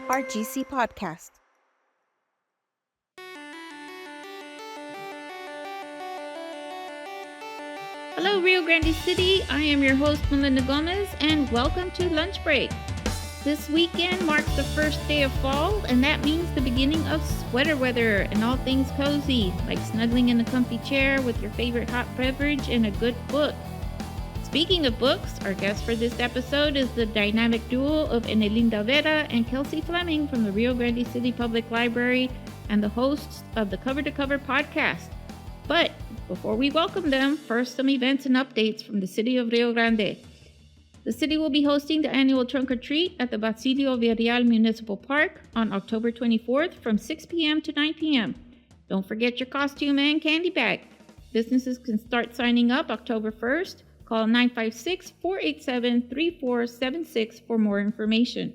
RGC Podcast. Hello, Rio Grande City. I am your host, Melinda Gomez, and welcome to Lunch Break. This weekend marks the first day of fall, and that means the beginning of sweater weather and all things cozy, like snuggling in a comfy chair with your favorite hot beverage and a good book. Speaking of books, our guest for this episode is the dynamic duo of Enelinda Vera and Kelsey Fleming from the Rio Grande City Public Library and the hosts of the Cover to Cover podcast. But before we welcome them, first some events and updates from the city of Rio Grande. The city will be hosting the annual Trunk or Treat at the Basilio Villarreal Municipal Park on October 24th from 6 p.m. to 9 p.m. Don't forget your costume and candy bag. Businesses can start signing up October 1st. Call 956-487-3476 for more information.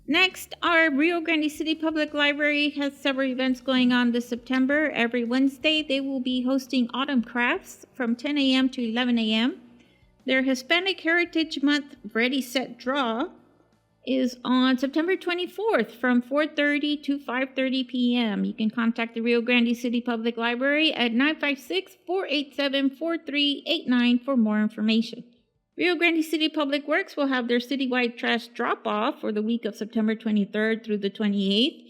Next, our Rio Grande City Public Library has several events going on this September. Every Wednesday, they will be hosting Autumn Crafts from 10 a.m. to 11 a.m. Their Hispanic Heritage Month Ready Set Draw is on September 24th from 4:30 to 5:30 p.m. You can contact the Rio Grande City Public Library at 956-487-4389 for more information. Rio Grande City Public Works will have their citywide trash drop-off for the week of September 23rd through the 28th.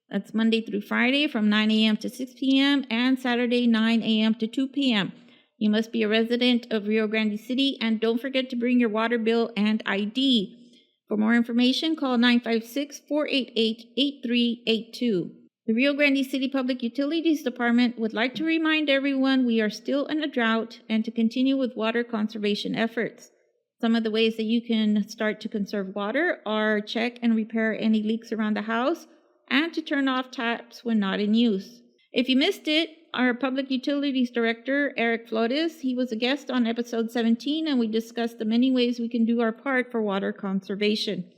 That's Monday through Friday from 9 a.m. to 6 p.m. and Saturday 9 a.m. to 2 p.m. You must be a resident of Rio Grande City, and don't forget to bring your water bill and ID. For more information, call 956-488-8382. The Rio Grande City Public Utilities Department would like to remind everyone we are still in a drought and to continue with water conservation efforts. Some of the ways that you can start to conserve water are check and repair any leaks around the house and to turn off taps when not in use. If you missed it, our Public Utilities Director, Eric Flores, he was a guest on episode 17, and we discussed the many ways we can do our part for water conservation.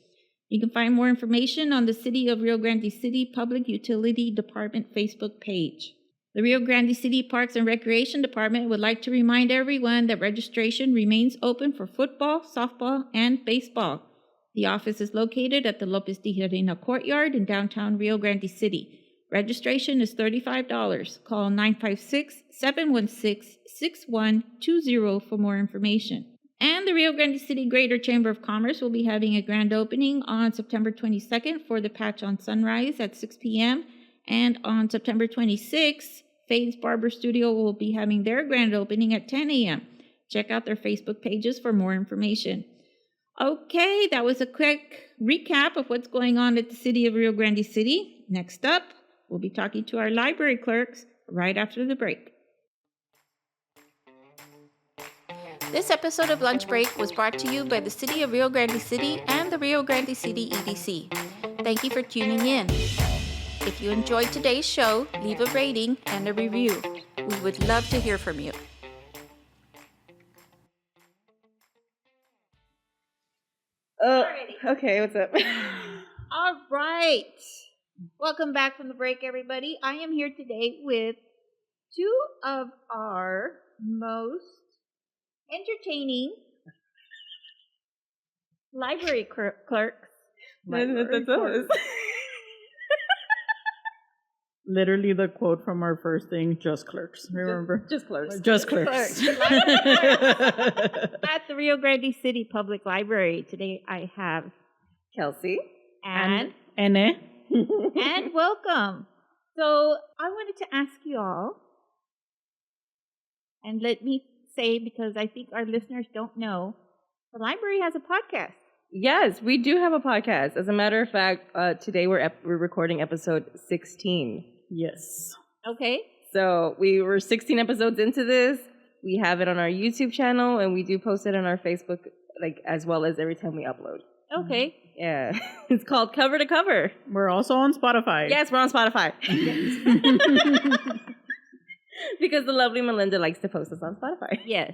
You can find more information on the City of Rio Grande City Public Utility Department Facebook page. The Rio Grande City Parks and Recreation Department would like to remind everyone that registration remains open for football, softball, and baseball. The office is located at the Lopez de Hirena Courtyard in downtown Rio Grande City. Registration is $35. Call 956-716-6120 for more information. And the Rio Grande City Greater Chamber of Commerce will be having a grand opening on September 22nd for the Patch on Sunrise at 6 p.m. And on September 26th, Faith's Barber Studio will be having their grand opening at 10 a.m. Check out their Facebook pages for more information. Okay, that was a quick recap of what's going on at the City of Rio Grande City. Next up, we'll be talking to our library clerks right after the break. This episode of Lunch Break was brought to you by the City of Rio Grande City and the Rio Grande City EDC. Thank you for tuning in. If you enjoyed today's show, leave a rating and a review. We would love to hear from you. Okay, what's up? All right. Welcome back from the break, everybody. I am here today with two of our most entertaining library clerks. That's us. Literally the quote from our first thing, just clerks. Remember? Just clerks. Just clerks. At the Rio Grande City Public Library. Today I have Kelsey. and Ene. and welcome. So I wanted to ask you all, and let me say, because I think our listeners don't know, the library has a podcast. Yes, we do have a podcast. As a matter of fact, today we're recording episode 16. Yes. Okay. So we were 16 episodes into this. We have it on our YouTube channel, and we do post it on our Facebook, like as well as every time we upload. Okay. Yeah, it's called Cover to Cover. We're also on Spotify. Yes, we're on Spotify. Because the lovely Melinda likes to post us on Spotify. Yes.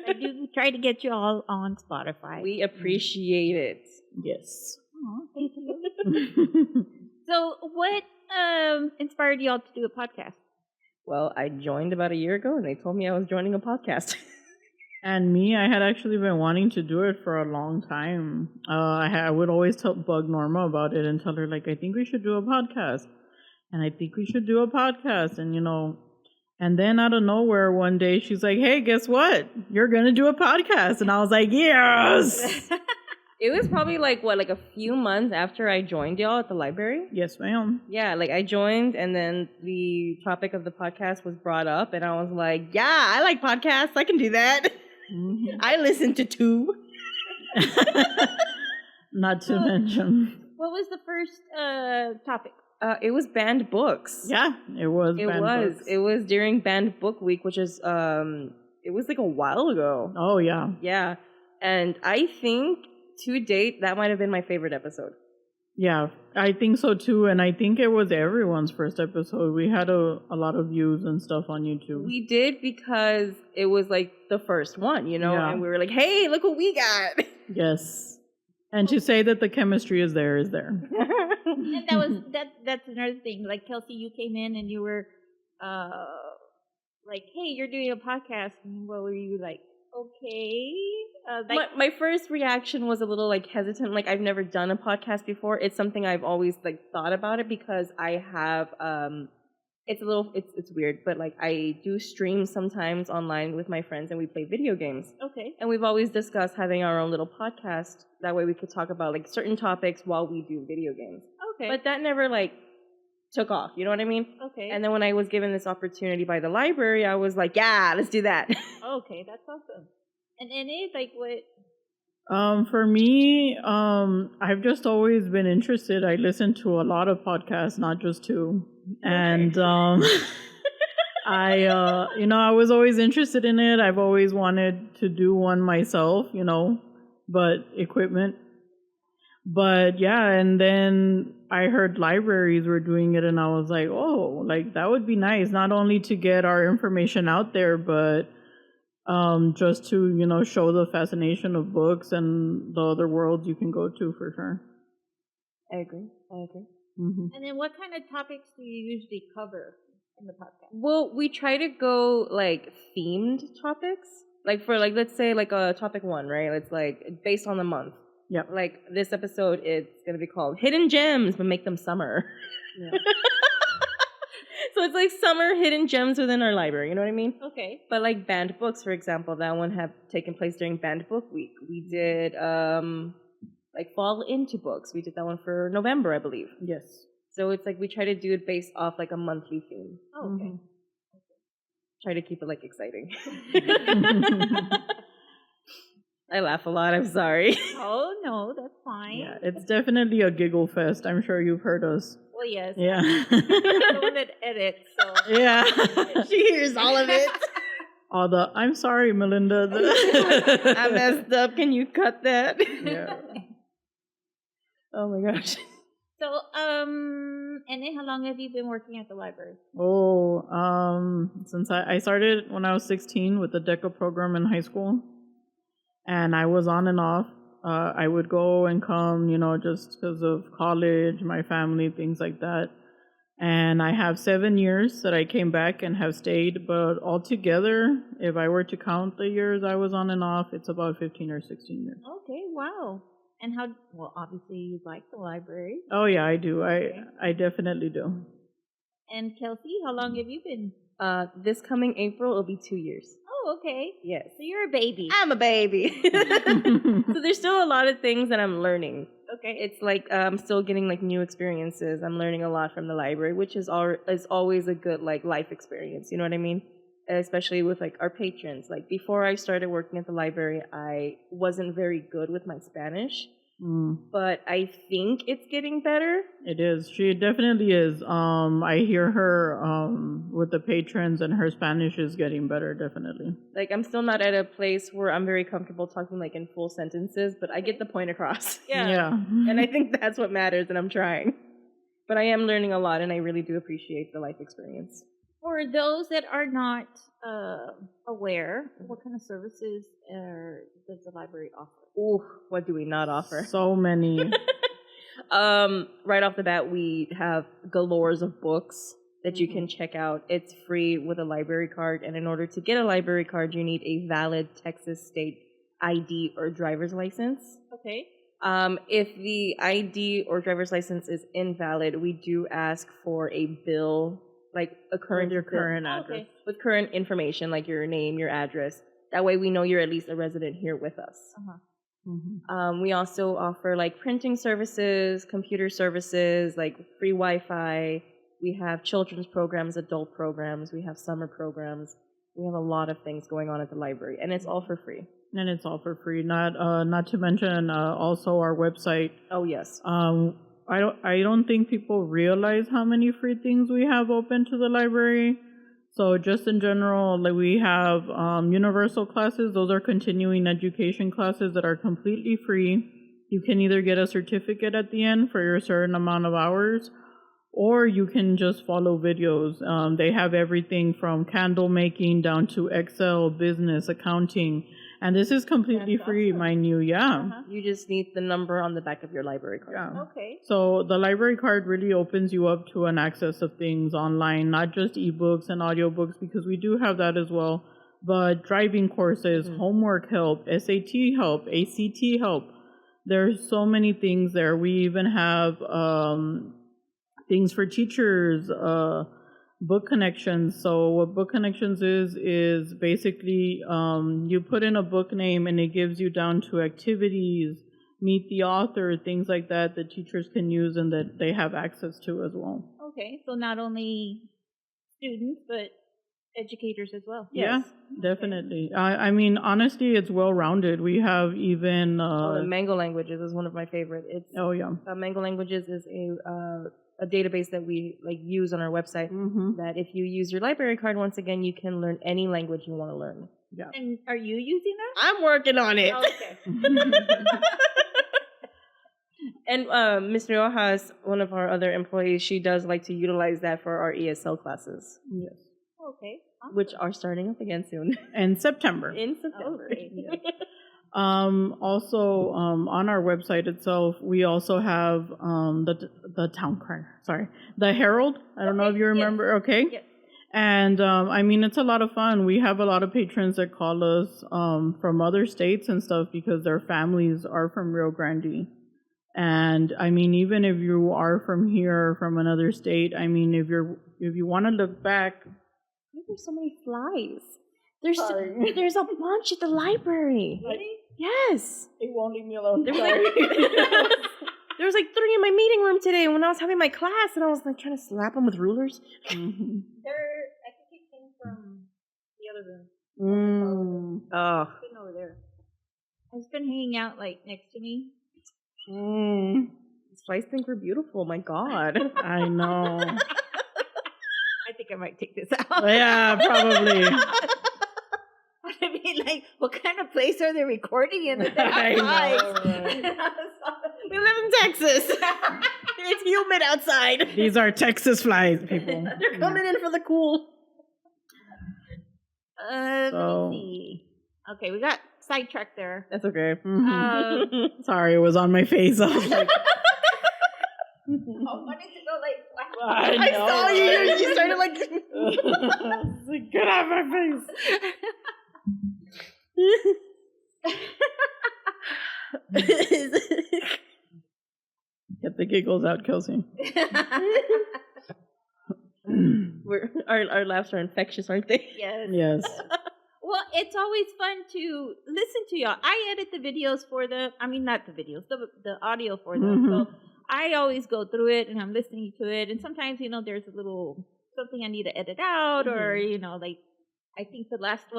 I do try to get you all on Spotify. We appreciate it. Yes. Aw, thank you. So what inspired you all to do a podcast? Well, I joined about a year ago, and they told me I was joining a podcast. And me, I had actually been wanting to do it for a long time. I would always bug Norma about it and tell her, like, I think we should do a podcast. And I think we should do a podcast. And, and then out of nowhere one day, she's like, hey, guess what? You're going to do a podcast. And I was like, yes. It was probably like a few months after I joined y'all at the library. Yes, ma'am. Yeah, like I joined and then the topic of the podcast was brought up and I was like, yeah, I like podcasts. I can do that. Mm-hmm. I listen to 2. Not to mention. What was the first topic? It was banned books. Yeah, it was. It was during banned book week, which is it was like a while ago. Oh yeah. Yeah. And I think to date that might have been my favorite episode. Yeah, I think so too, and I think it was everyone's first episode. We had a lot of views and stuff on YouTube. We did because it was like the first one, Yeah. and we were like, hey, look what we got. Yes. And to say that the chemistry is there. And that's another thing. Like, Kelsey, you came in and you were like, hey, you're doing a podcast. And what were you like? Okay. My first reaction was a little like hesitant. Like, I've never done a podcast before. It's something I've always like thought about it because I have it's weird, but like I do stream sometimes online with my friends and we play video games. Okay. And we've always discussed having our own little podcast. That way we could talk about like certain topics while we do video games. Okay. But that never like took off. You know what I mean? Okay. And then when I was given this opportunity by the library, I was like, yeah, let's do that. Okay, that's awesome. And Ene, like what? For me, I've just always been interested. I listen to a lot of podcasts, not just 2. And I was always interested in it. I've always wanted to do one myself, but equipment. But yeah, and then I heard libraries were doing it and I was like, oh, like that would be nice, not only to get our information out there, but just to, show the fascination of books and the other worlds you can go to for sure. I agree. Mm-hmm. And then what kind of topics do you usually cover in the podcast? Well, we try to go like themed topics. Like for like, let's say like a topic 1, right? It's like based on the month. Yep. Like this episode, it's going to be called Hidden Gems, but make them summer. Yeah. So it's like summer hidden gems within our library. You know what I mean? Okay. But like banned books, for example, that one have taken place during banned book week. We did like fall into books. We did that one for November, I believe. Yes. So it's like we try to do it based off like a monthly theme. Oh, okay. Mm-hmm. Try to keep it like exciting. I laugh a lot. I'm sorry. Oh no, that's fine. Yeah, it's definitely a giggle fest. I'm sure you've heard us. Well, yes. Yeah. I'm the one that edits, so. Yeah. She hears all of it. All the, I'm sorry, Melinda. I messed up. Can you cut that? Yeah. Oh my gosh. So, Ene, how long have you been working at the library? Oh, since I started when I was 16 with the DECA program in high school, and I was on and off. I would go and come, just because of college, my family, things like that. And I have 7 years that I came back and have stayed, but altogether, if I were to count the years I was on and off, it's about 15 or 16 years. Okay, wow. And obviously you like the library. Oh yeah, I do. I definitely do. And Kelsey, how long have you been? This coming April, it'll be 2 years. Oh, okay. Yes. So you're a baby. I'm a baby. So there's still a lot of things that I'm learning. Okay. It's like I'm still getting like new experiences. I'm learning a lot from the library, which is always a good like life experience. You know what I mean? Especially with like our patrons. Like before I started working at the library, I wasn't very good with my Spanish. But I think it's getting better. It is. She definitely is. I hear her with the patrons, and her Spanish is getting better, definitely. Like I'm still not at a place where I'm very comfortable talking like in full sentences, but I get the point across. Yeah. And I think that's what matters, and I'm trying. But I am learning a lot, and I really do appreciate the life experience. For those that are not aware, what kind of services does the library offer? Ooh, what do we not offer? So many. Right off the bat, we have galores of books. that you can check out. It's free with a library card, and in order to get a library card, you need a valid Texas state ID or driver's license. Okay. If the ID or driver's license is invalid, we do ask for a bill, like a current Your bill, current address. with current information, like your name, your address. That way we know you're at least a resident here with us. We also offer like printing services, computer services, like free Wi-Fi. We have children's programs, adult programs. We have summer programs. We have a lot of things going on at the library, and it's all for free. And it's all for free. Not to mention also our website. Oh yes. I don't think people realize how many free things we have open to the library. So just in general, like we have universal classes. Those are continuing education classes that are completely free. You can either get a certificate at the end for your certain amount of hours, or you can just follow videos. They have everything from candle making down to Excel, business, accounting. And this is completely free, mind you, You just need the number on the back of your library card. Yeah. Okay. So the library card really opens you up to an access of things online, not just ebooks and audiobooks, because we do have that as well, but driving courses, homework help, SAT help, ACT help. There's so many things there. We even have things for teachers, book connections. So what book connections is basically you put in a book name and it gives you down to activities, meet the author, things like that that teachers can use and that they have access to as well. Okay. So not only students, but educators as well. Yeah, definitely. I mean, honestly, it's well-rounded. We have even... the Mango Languages is one of my favorite. It's Mango Languages is a database that we like use on our website that if you use your library card, once again, you can learn any language you want to learn. Yeah. And are you using that? I'm working on it. Okay. And Ms. Riojas, one of our other employees, she does like to utilize that for our ESL classes. Yes. Okay. Awesome. Which are starting up again soon. In September. In September. Okay. Also, on our website itself, we also have the town crier. Sorry, the Herald. I don't know if you remember. Yes. Okay. Yes. And I mean, it's a lot of fun. We have a lot of patrons that call us from other states and stuff because their families are from Rio Grande. And I mean, even if you are from here, from another state, I mean, if you want to look back. There's so many flies. There's a bunch at the library. Really? Yes. It won't leave me alone. There was like 3 in my meeting room today when I was having my class, and I was like trying to slap them with rulers. I think it came from the other room. Oh. It's been over there. It's been hanging out like next to me. These flies think we're beautiful. My God. I know. I think I might take this out. Yeah, probably. I mean, like, what kind of place are they recording in? I know, right? We live in Texas. It's humid outside. These are Texas flies, people. They're coming in for the cool. Let me see. Okay, we got sidetracked there. That's okay. Sorry, it was on my face. I was like... I wanted to go like... I saw you. You started like... Get out of my face. Get the giggles out, Kelsey. Our laughs are infectious, aren't they? Yes. Yes. Well, it's always fun to listen to y'all. I edit the videos for not the videos, the audio for them. So I always go through it and I'm listening to it. And sometimes, there's a little something I need to edit out or, like I think the last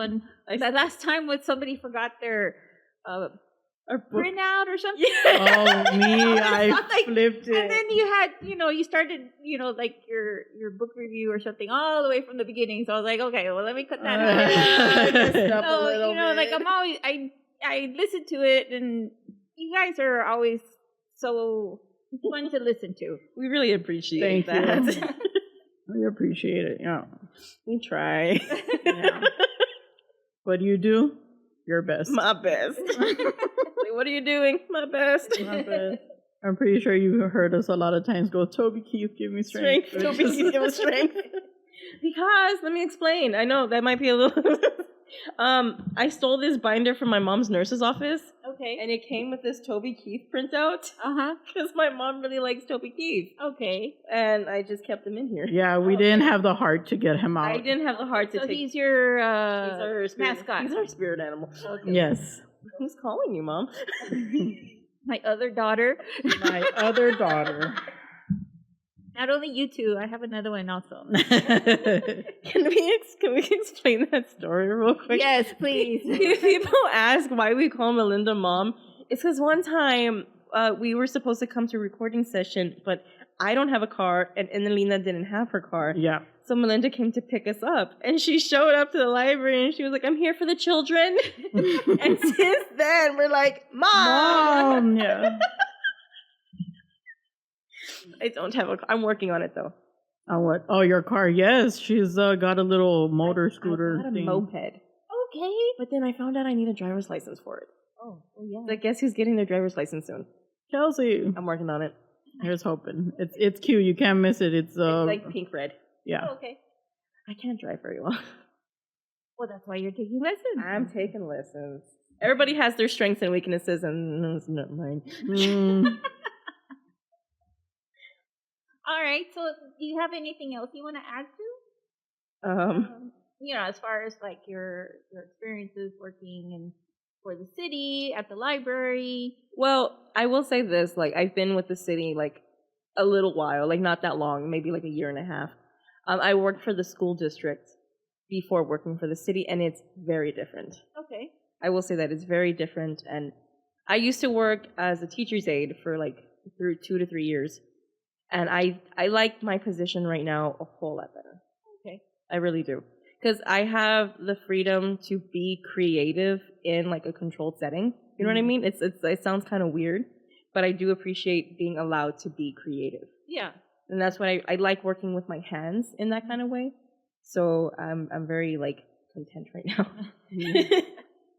time when somebody forgot their printout or something. Oh, me, I flipped it. And then you had, you started, like your book review or something all the way from the beginning. So I was like, okay, well, let me cut that out. So, like I'm always, I listen to it and you guys are always so fun to listen to. We really appreciate that. Thank you. We appreciate it, yeah. We try. Yeah. What do you do? Your best. My best. Like, what are you doing? My best. My best. I'm pretty sure you heard us a lot of times go, Toby Keith, give me strength. Toby Keith, give us strength. Because, let me explain. I know that might be a little... I stole this binder from my mom's nurse's office. Okay. And it came with this Toby Keith printout. Because my mom really likes Toby Keith. Okay. And I just kept him in here. Yeah, we didn't have the heart to get him out. I didn't have the heart to So take... he's your he's our spirit, mascot. He's our spirit animal. Okay. Yes. Who's calling you, Mom? My other daughter. My other daughter. Not only you two, I have another one also. Can we explain that story real quick? Yes, please. People ask why we call Melinda Mom. It's because one time we were supposed to come to a recording session, but I don't have a car, and Enelinda didn't have her car. Yeah. So Melinda came to pick us up, and she showed up to the library, and she was like, I'm here for the children. And since then, we're like, Mom! Yeah. I don't have a car. I'm working on it, though. On what? Oh, your car. Yes, she's got a little motor scooter I got a thing. moped. Okay. But then I found out I need a driver's license for it. Oh yeah. So I guess who's getting their driver's license soon? Kelsey. I'm working on it. Here's hoping. It's cute. You can't miss it. It's like pink red. Yeah. Oh, okay. I can't drive very well. Well, that's why you're taking lessons. I'm taking lessons. Everybody has their strengths and weaknesses, and it's not mine. All right. So, do you have anything else you want to add to? As far as like your experiences working and for the city, at the library. Well, I will say this: like, I've been with the city like a little while, like not that long, maybe like a year and a half. I worked for the school district before working for the city, and it's very different. Okay. I will say that it's very different, and I used to work as a teacher's aide for like 2 to 3 years, and I like my position right now a whole lot better. Okay. I really do, because I have the freedom to be creative in like a controlled setting. You know what I mean? It sounds kind of weird, but I do appreciate being allowed to be creative. Yeah. And that's why I like working with my hands in that kind of way. So I'm very like content right now.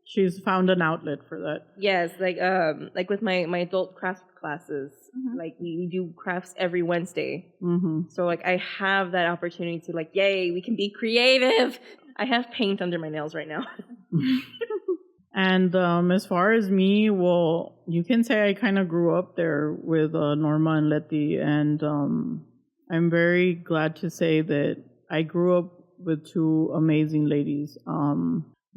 She's found an outlet for that. Yes, like with my adult craft classes, like we do crafts every Wednesday. So like I have that opportunity to like, yay, we can be creative. I have paint under my nails right now. And as far as me, well, you can say I kind of grew up there with Norma and Letty, and I'm very glad to say that I grew up with two amazing ladies.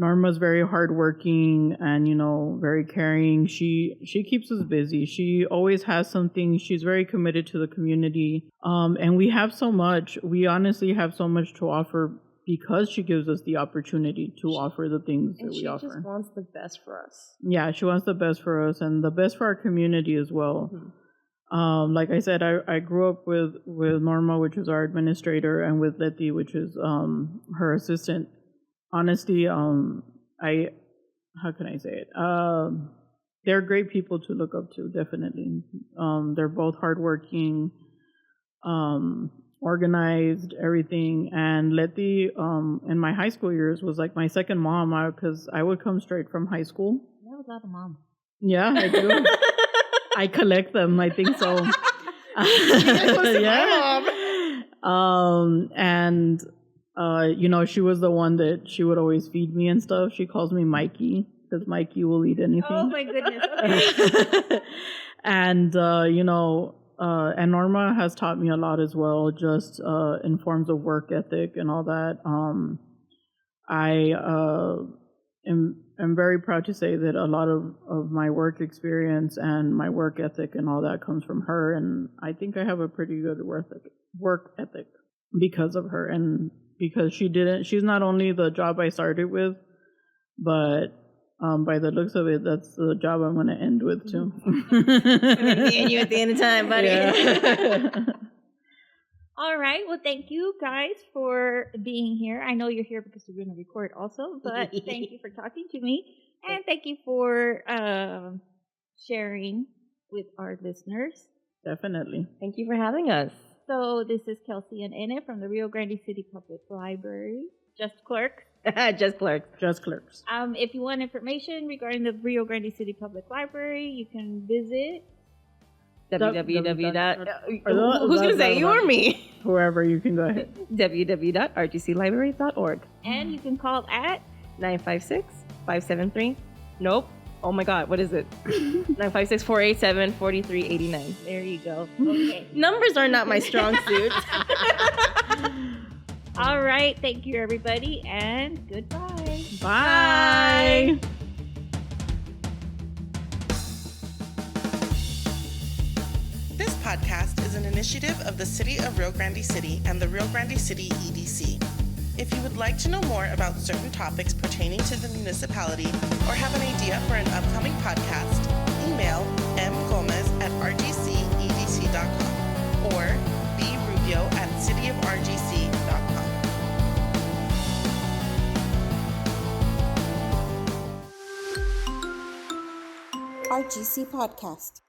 Norma's very hardworking and, very caring. She keeps us busy. She always has something. She's very committed to the community. And we have so much. We honestly have so much to offer because she gives us the opportunity to offer the things that we offer. She just wants the best for us. Yeah, she wants the best for us and the best for our community as well. Like I said, I grew up with Norma, which is our administrator, and with Letty, which is her assistant. Honestly, how can I say it? They're great people to look up to, definitely. They're both hardworking, organized, everything. And Letty, in my high school years, was like my second mom, because I would come straight from high school. That was not a mom. Yeah, I do. I collect them, I think so. Yeah. And she was the one that she would always feed me and stuff. She calls me Mikey because Mikey will eat anything. Oh my goodness. Okay. And and Norma has taught me a lot as well, just in forms of work ethic and all that. I am very proud to say that a lot of my work experience and my work ethic and all that comes from her, and I think I have a pretty good work ethic because of her, and because she's not only the job I started with, but by the looks of it, that's the job I'm going to end with too. Me and you at the end of time, buddy. Yeah. All right. Well, thank you guys for being here. I know you're here because you're going to record also, but thank you for talking to me. And thank you for sharing with our listeners. Definitely. Thank you for having us. So this is Kelsey and Ene from the Rio Grande City Public Library. Just clerks. Just clerks. Just clerks. If you want information regarding the Rio Grande City Public Library, you can visit Who's going to say, you or me? Whoever, you can go ahead. www.rgclibrary.org. And you can call at 956-573. Nope. Oh my God, what is it? 956-487-4389. there you go. Okay. Numbers are not my strong suit. All right. Thank you, everybody, and goodbye. Bye. This podcast is an initiative of the City of Rio Grande City and the Rio Grande City EDC. If you would like to know more about certain topics pertaining to the municipality or have an idea for an upcoming podcast, email mgomez@rgcedc.com or brubio@cityofrgc.com. RGC Podcast.